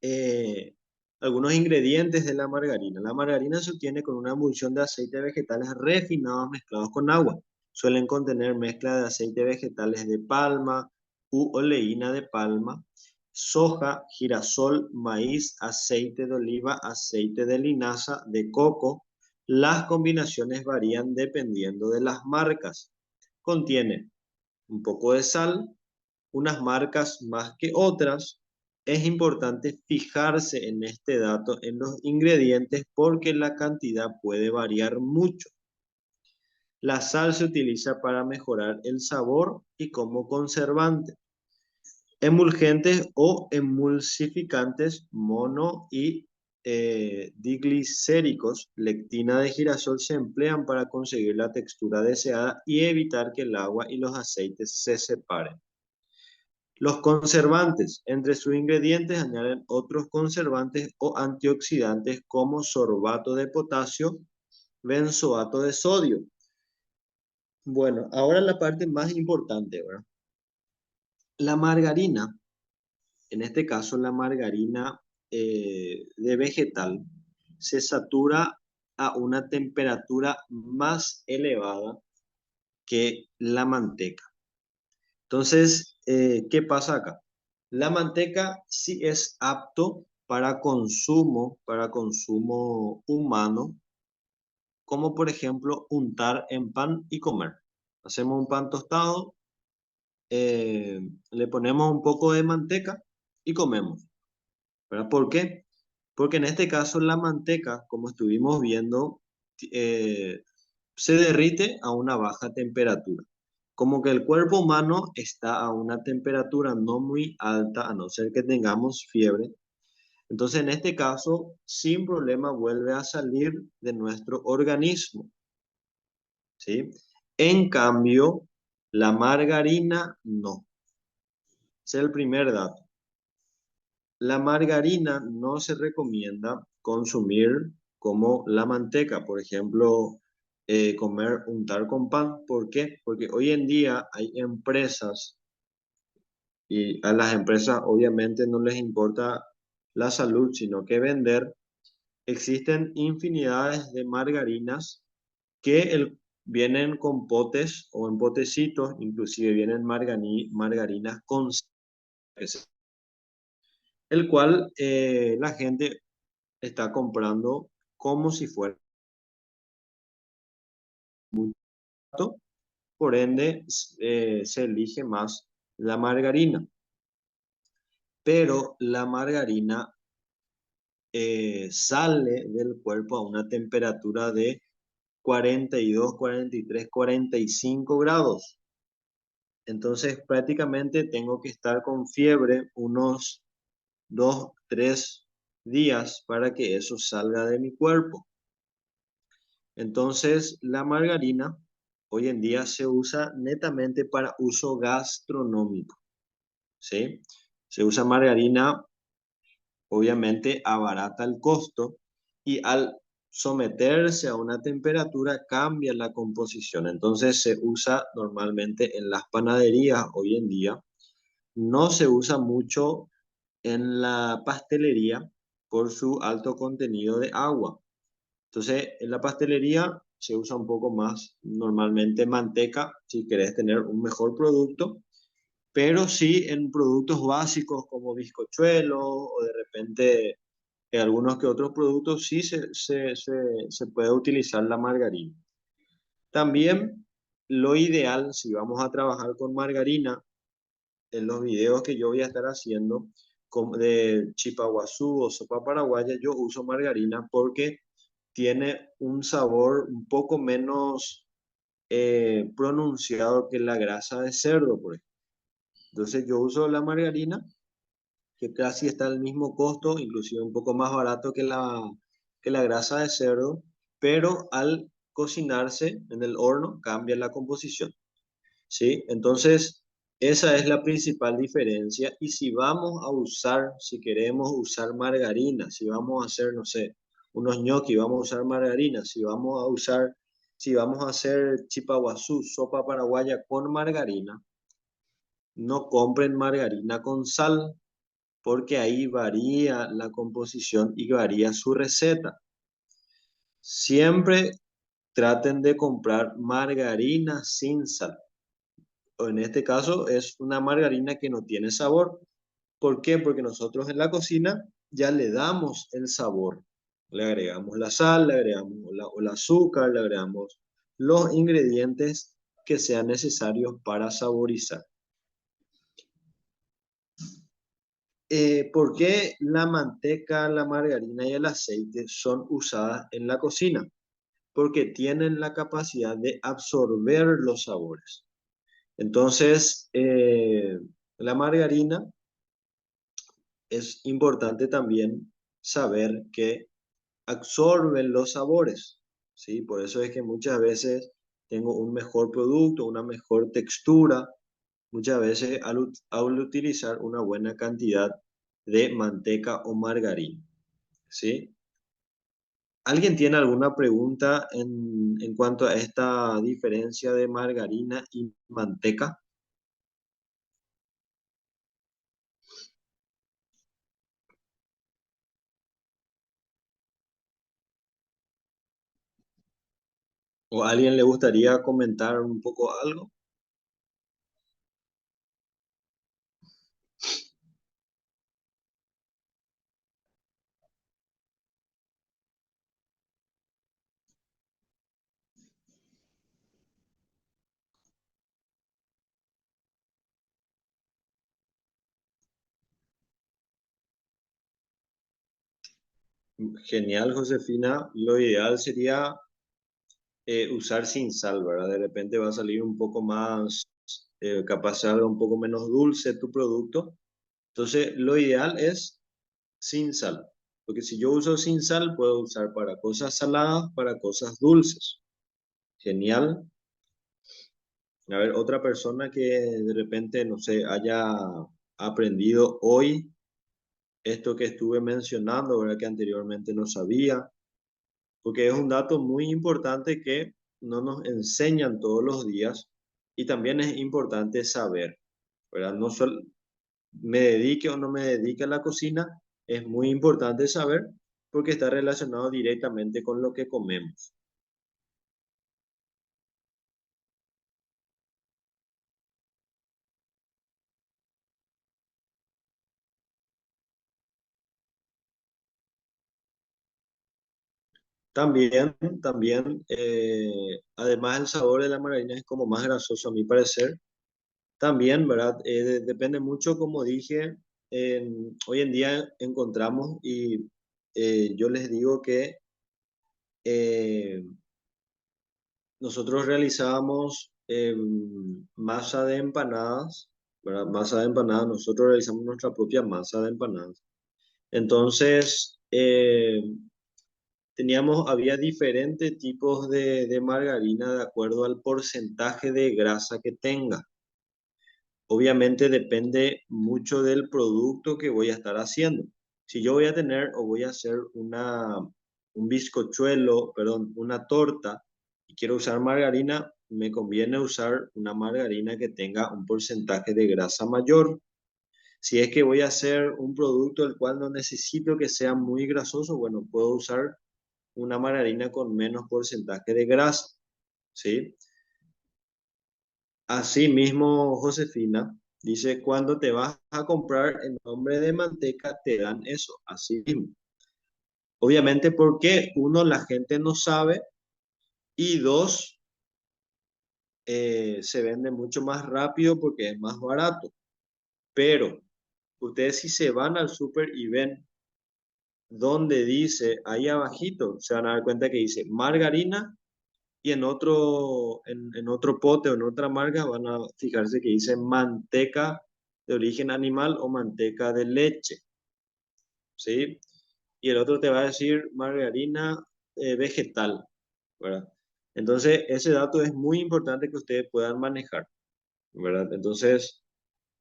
eh, algunos ingredientes de la margarina. La margarina se obtiene con una emulsión de aceites vegetales refinados mezclados con agua. Suelen contener mezcla de aceites vegetales de palma u oleína de palma, soja, girasol, maíz, aceite de oliva, aceite de linaza, de coco. Las combinaciones varían dependiendo de las marcas. Contiene un poco de sal, unas marcas más que otras. Es importante fijarse en este dato en los ingredientes porque la cantidad puede variar mucho. La sal se utiliza para mejorar el sabor y como conservante. Emulgentes o emulsificantes mono y diglicéricos, lectina de girasol, se emplean para conseguir la textura deseada y evitar que el agua y los aceites se separen. Los conservantes, entre sus ingredientes añaden otros conservantes o antioxidantes como sorbato de potasio, benzoato de sodio. Bueno, ahora la parte más importante, ¿verdad? La margarina, en este caso la margarina de vegetal, se satura a una temperatura más elevada que la manteca. Entonces, ¿qué pasa acá? La manteca sí es apto para consumo humano, como por ejemplo untar en pan y comer. Hacemos un pan tostado, le ponemos un poco de manteca y comemos, ¿verdad? ¿Por qué? Porque en este caso la manteca, como estuvimos viendo, eh, se derrite a una baja temperatura. Como que el cuerpo humano está a una temperatura no muy alta, a no ser que tengamos fiebre. Entonces, en este caso, sin problema vuelve a salir de nuestro organismo, ¿sí? En cambio, la margarina no. Ese es el primer dato. La margarina no se recomienda consumir como la manteca, por ejemplo, comer, untar con pan. ¿Por qué? Porque hoy en día hay empresas y a las empresas obviamente no les importa la salud, sino que vender. Existen infinidades de margarinas que vienen con potes o en potecitos, inclusive vienen margarinas con el cual la gente está comprando como si fuera muy barato, por ende se elige más la margarina. Pero la margarina sale del cuerpo a una temperatura de 42, 43, 45 grados. Entonces prácticamente tengo que estar con fiebre unos 2, 3 días para que eso salga de mi cuerpo. Entonces la margarina hoy en día se usa netamente para uso gastronómico, ¿sí? Se usa margarina, obviamente abarata el costo y al someterse a una temperatura cambia la composición. Entonces se usa normalmente en las panaderías hoy en día. No se usa mucho en la pastelería por su alto contenido de agua. Entonces, en la pastelería se usa un poco más normalmente manteca si querés tener un mejor producto, pero sí en productos básicos como bizcochuelos o de repente en algunos que otros productos sí se puede utilizar la margarina. También lo ideal, si vamos a trabajar con margarina, en los videos que yo voy a estar haciendo de chipaguazú o sopa paraguaya, yo uso margarina porque tiene un sabor un poco menos pronunciado que la grasa de cerdo, por ejemplo. Entonces yo uso la margarina, que casi está al mismo costo, inclusive un poco más barato que la grasa de cerdo, pero al cocinarse en el horno cambia la composición. ¿Sí? Entonces, esa es la principal diferencia. Y si vamos a usar, si queremos usar margarina, si vamos a hacer, no sé, unos ñoquis, vamos a usar margarina, si vamos a hacer chipaguazú, sopa paraguaya con margarina, no compren margarina con sal, porque ahí varía la composición y varía su receta. Siempre traten de comprar margarina sin sal. O en este caso es una margarina que no tiene sabor. ¿Por qué? Porque nosotros en la cocina ya le damos el sabor. Le agregamos la sal, le agregamos el azúcar, le agregamos los ingredientes que sean necesarios para saborizar. ¿Por qué la manteca, la margarina y el aceite son usadas en la cocina? Porque tienen la capacidad de absorber los sabores. Entonces, la margarina es importante también saber que absorben los sabores, ¿sí? Por eso es que muchas veces tengo un mejor producto, una mejor textura, muchas veces al utilizar una buena cantidad de manteca o margarina, ¿sí? ¿Alguien tiene alguna pregunta en cuanto a esta diferencia de margarina y manteca? ¿O a alguien le gustaría comentar un poco algo? Genial, Josefina. Lo ideal sería usar sin sal, ¿verdad? De repente va a salir un poco más, capaz salga un poco menos dulce tu producto. Entonces, lo ideal es sin sal. Porque si yo uso sin sal, puedo usar para cosas saladas, para cosas dulces. Genial. A ver, otra persona que de repente, no sé, haya aprendido hoy esto que estuve mencionando, ¿verdad? Que anteriormente no sabía, porque es un dato muy importante que no nos enseñan todos los días y también es importante saber, ¿verdad? No solo me dedique o no me dedique a la cocina, es muy importante saber porque está relacionado directamente con lo que comemos. También, además el sabor de la margarina es como más grasoso a mi parecer. También, ¿verdad? Depende mucho, como dije, hoy en día encontramos y yo les digo que eh, nosotros realizábamos masa de empanadas, ¿verdad? Masa de empanadas, nosotros realizamos nuestra propia masa de empanadas. Entonces, había diferentes tipos de margarina de acuerdo al porcentaje de grasa que tenga. Obviamente depende mucho del producto que voy a estar haciendo. Si yo voy a tener o voy a hacer un bizcochuelo, perdón, una torta y quiero usar margarina, me conviene usar una margarina que tenga un porcentaje de grasa mayor. Si es que voy a hacer un producto el cual no necesito que sea muy grasoso, bueno, puedo usar una margarina con menos porcentaje de grasa, ¿sí? Asimismo, Josefina dice, cuando te vas a comprar en nombre de manteca, te dan eso, así mismo. Obviamente porque uno, la gente no sabe y dos, se vende mucho más rápido porque es más barato. Pero ustedes si se van al súper y ven donde dice, ahí abajito, se van a dar cuenta que dice margarina y en otro pote o en otra marca van a fijarse que dice manteca de origen animal o manteca de leche, ¿sí? Y el otro te va a decir margarina vegetal, ¿verdad? Entonces, ese dato es muy importante que ustedes puedan manejar, ¿verdad? Entonces,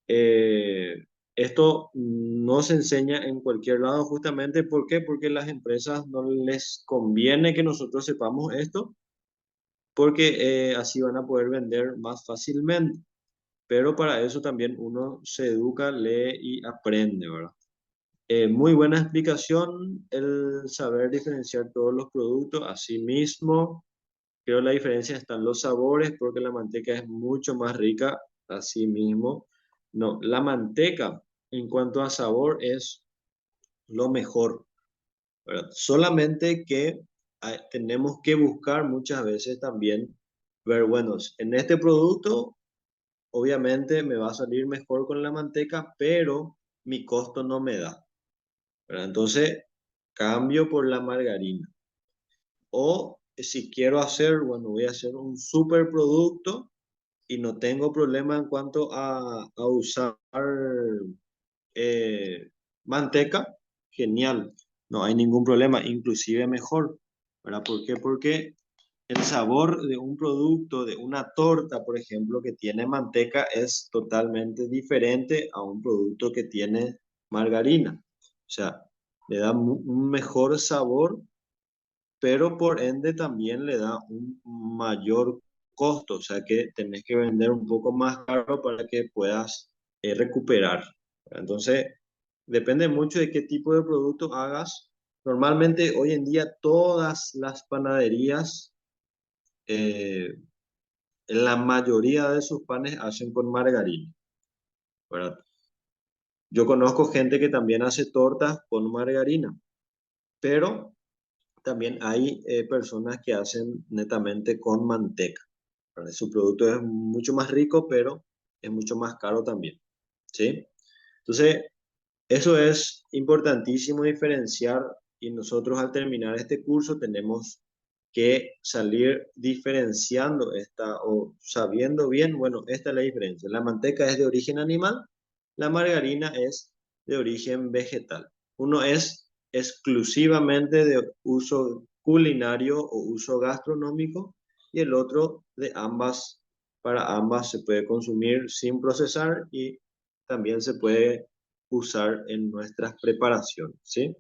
eh, esto no se enseña en cualquier lado justamente, ¿por qué? Porque las empresas no les conviene que nosotros sepamos esto porque así van a poder vender más fácilmente. Pero para eso también uno se educa, lee y aprende, ¿verdad? Muy buena explicación el saber diferenciar todos los productos. Asimismo, creo la diferencia está en los sabores porque la manteca es mucho más rica. Asimismo, no, la manteca en cuanto a sabor es lo mejor, ¿verdad? Solamente que tenemos que buscar muchas veces también ver, bueno, en este producto obviamente me va a salir mejor con la manteca, pero mi costo no me da, ¿verdad? Entonces, cambio por la margarina. O si quiero hacer, bueno, voy a hacer un super producto y no tengo problema en cuanto a usar eh, manteca, genial, no hay ningún problema, inclusive mejor, ¿verdad? ¿Por qué? Porque el sabor de un producto, de una torta, por ejemplo, que tiene manteca es totalmente diferente a un producto que tiene margarina. O sea, le da un mejor sabor, pero por ende también le da un mayor costo. O sea que tenés que vender un poco más caro para que puedas recuperar. Entonces, depende mucho de qué tipo de producto hagas. Normalmente hoy en día todas las panaderías eh, la mayoría de sus panes hacen con margarina, ¿verdad? Yo conozco gente que también hace tortas con margarina, pero también hay personas que hacen netamente con manteca, ¿verdad? Su producto es mucho más rico, pero es mucho más caro también, ¿sí? Entonces, eso es importantísimo diferenciar y nosotros al terminar este curso tenemos que salir diferenciando esta o sabiendo bien, bueno, esta es la diferencia. La manteca es de origen animal, la margarina es de origen vegetal. Uno es exclusivamente de uso culinario o uso gastronómico y el otro de ambas, para ambas se puede consumir sin procesar y también se puede usar en nuestras preparaciones, ¿sí?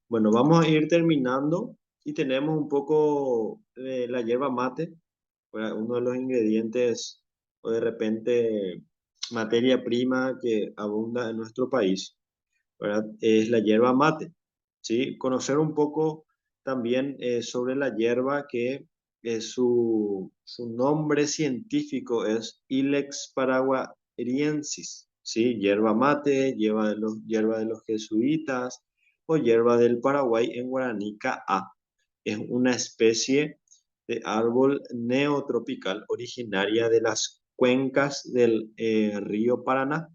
Bueno, vamos a ir terminando y tenemos un poco de la yerba mate, ¿verdad? Uno de los ingredientes o de repente materia prima que abunda en nuestro país, ¿verdad? Es la yerba mate, ¿sí? Conocer un poco también sobre la yerba que su nombre científico es Ilex paraguariensis, ¿sí? Yerba mate, hierba de los jesuitas o hierba del Paraguay en guaraní A. Es una especie de árbol neotropical originaria de las cuencas del río Paraná,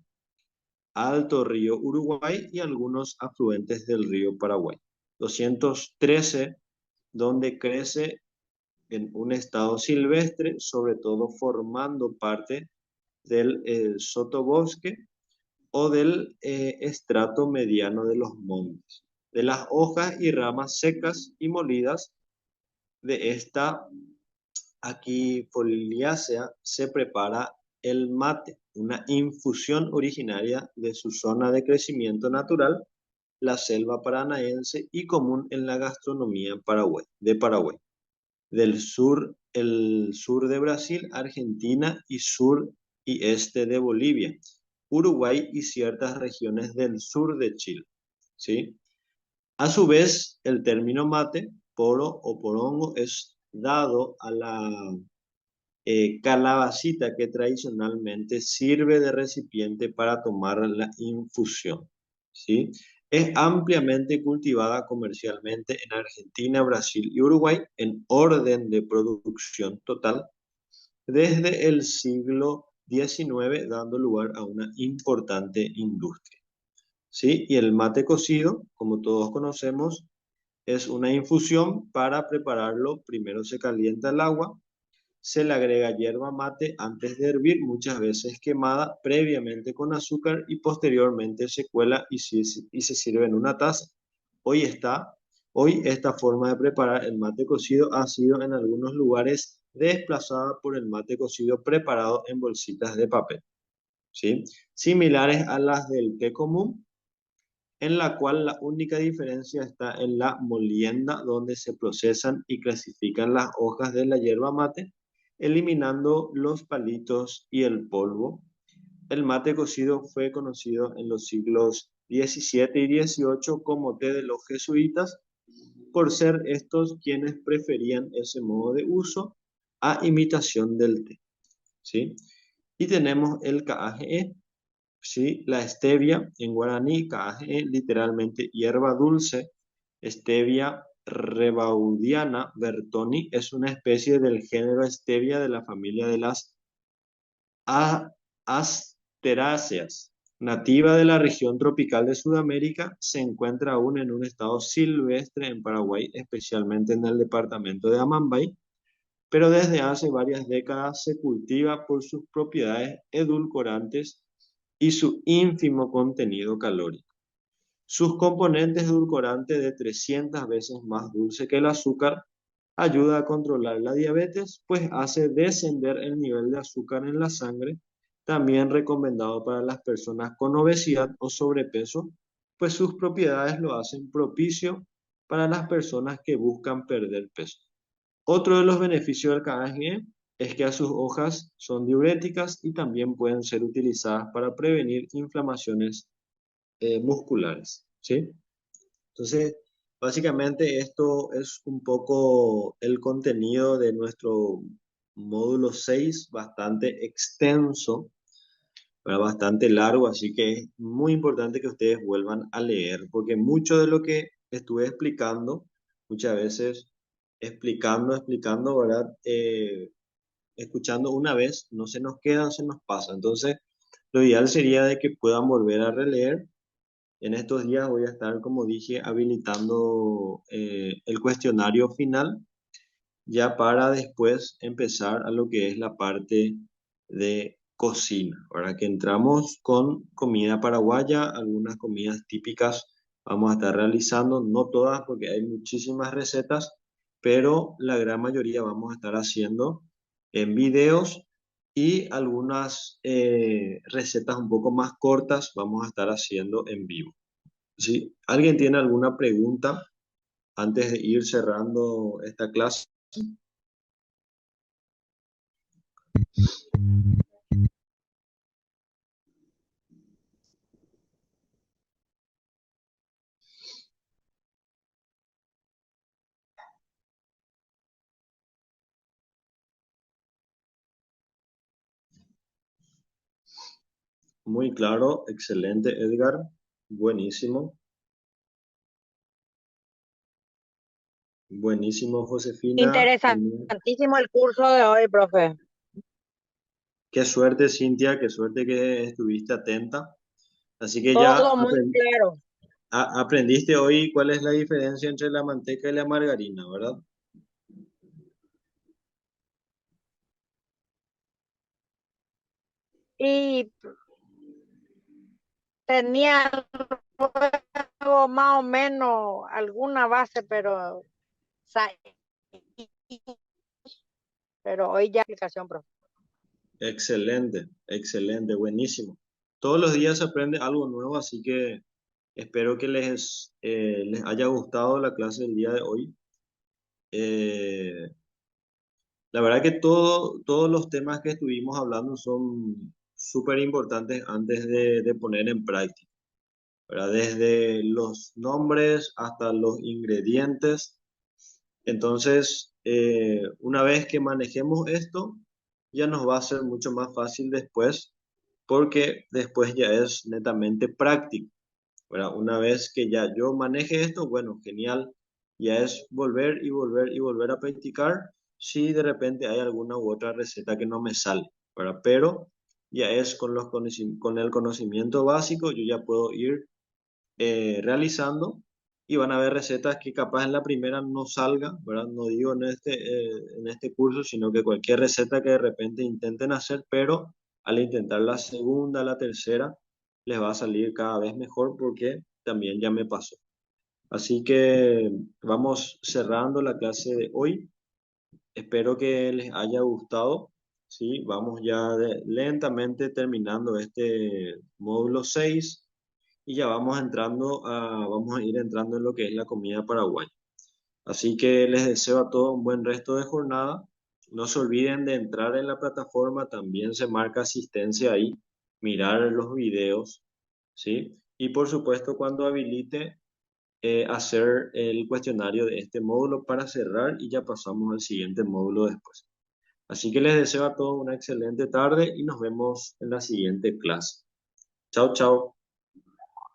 Alto río Uruguay y algunos afluentes del río Paraguay. 213, donde crece en un estado silvestre, sobre todo formando parte del sotobosque o del estrato mediano de los montes. De las hojas y ramas secas y molidas de esta aquí foliácea se prepara el mate, una infusión originaria de su zona de crecimiento natural, la selva paranaense y común en la gastronomía de Paraguay, del sur, el sur de Brasil, Argentina y sur y este de Bolivia, Uruguay y ciertas regiones del sur de Chile, ¿sí? A su vez, el término mate, poro o porongo, es dado a la calabacita que tradicionalmente sirve de recipiente para tomar la infusión, ¿sí? Es ampliamente cultivada comercialmente en Argentina, Brasil y Uruguay en orden de producción total desde el siglo XIX, dando lugar a una importante industria, ¿sí? Y el mate cocido, como todos conocemos, es una infusión. Para prepararlo, primero se calienta el agua, se le agrega yerba mate antes de hervir, muchas veces quemada previamente con azúcar y posteriormente se cuela y se sirve en una taza. Hoy está, hoy esta forma de preparar el mate cocido ha sido en algunos lugares desplazada por el mate cocido preparado en bolsitas de papel, ¿sí? Similares a las del té común, en la cual la única diferencia está en la molienda, donde se procesan y clasifican las hojas de la yerba mate, eliminando los palitos y el polvo. El mate cocido fue conocido en los siglos XVII y XVIII como té de los jesuitas, por ser estos quienes preferían ese modo de uso a imitación del té, ¿sí? Y tenemos el KAGE, ¿sí? La stevia en guaraní, KAGE, literalmente hierba dulce. Stevia rebaudiana bertoni es una especie del género Stevia de la familia de las Asteráceas. Nativa de la región tropical de Sudamérica, se encuentra aún en un estado silvestre en Paraguay, especialmente en el departamento de Amambay, pero desde hace varias décadas se cultiva por sus propiedades edulcorantes y su ínfimo contenido calórico. Sus componentes edulcorantes, de 300 veces más dulce que el azúcar, ayuda a controlar la diabetes, pues hace descender el nivel de azúcar en la sangre, también recomendado para las personas con obesidad o sobrepeso, pues sus propiedades lo hacen propicio para las personas que buscan perder peso. Otro de los beneficios del KGE es que a sus hojas son diuréticas y también pueden ser utilizadas para prevenir inflamaciones musculares, ¿sí? Entonces, básicamente esto es un poco el contenido de nuestro módulo 6, bastante extenso, pero bastante largo, así que es muy importante que ustedes vuelvan a leer, porque mucho de lo que estuve explicando, muchas veces explicando, ¿verdad? Escuchando una vez, no se nos queda, se nos pasa. Entonces, lo ideal sería de que puedan volver a releer. En estos días voy a estar, como dije, habilitando el cuestionario final, ya para después empezar a lo que es la parte de cocina. Ahora que entramos con comida paraguaya, algunas comidas típicas vamos a estar realizando, no todas porque hay muchísimas recetas, pero la gran mayoría vamos a estar haciendo en videos, y algunas recetas un poco más cortas vamos a estar haciendo en vivo. ¿Sí? ¿Alguien tiene alguna pregunta antes de ir cerrando esta clase? Muy claro, excelente, Edgar. Buenísimo. Buenísimo, Josefina. Genial. Interesantísimo el curso de hoy, profe. Qué suerte, Cintia, qué suerte que estuviste atenta. Así que ya Todo muy claro. aprendiste hoy cuál es la diferencia entre la manteca y la margarina, ¿verdad? y tenía algo más o menos alguna base, pero hoy ya aplicación, profe. Excelente, excelente, buenísimo. Todos los días se aprende algo nuevo, así que espero que les haya gustado la clase del día de hoy. Eh, la verdad que todos los temas que estuvimos hablando son súper importantes antes de poner en práctica, ¿verdad? Desde los nombres hasta los ingredientes. Entonces, una vez que manejemos esto, ya nos va a ser mucho más fácil después, porque después ya es netamente práctico, ¿verdad? Una vez que ya yo maneje esto, bueno, genial, ya es volver y volver y volver a practicar si de repente hay alguna u otra receta que no me sale, ¿verdad? Pero ya es con el conocimiento básico, yo ya puedo ir realizando y van a haber recetas que capaz en la primera no salga, ¿verdad? No digo en este curso, sino que cualquier receta que de repente intenten hacer, pero al intentar la segunda, la tercera, les va a salir cada vez mejor porque también ya me pasó. Así que vamos cerrando la clase de hoy. Espero que les haya gustado. Sí, vamos ya lentamente terminando este módulo 6 y ya vamos a ir entrando en lo que es la comida paraguaya. Así que les deseo a todos un buen resto de jornada. No se olviden de entrar en la plataforma, también se marca asistencia ahí, mirar los videos, ¿sí? Y por supuesto, cuando habilite, hacer el cuestionario de este módulo para cerrar y ya pasamos al siguiente módulo después. Así que les deseo a todos una excelente tarde y nos vemos en la siguiente clase. Chao, chao.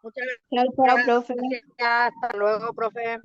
Muchas Chao, chao, profe. gracias. Hasta luego, profe.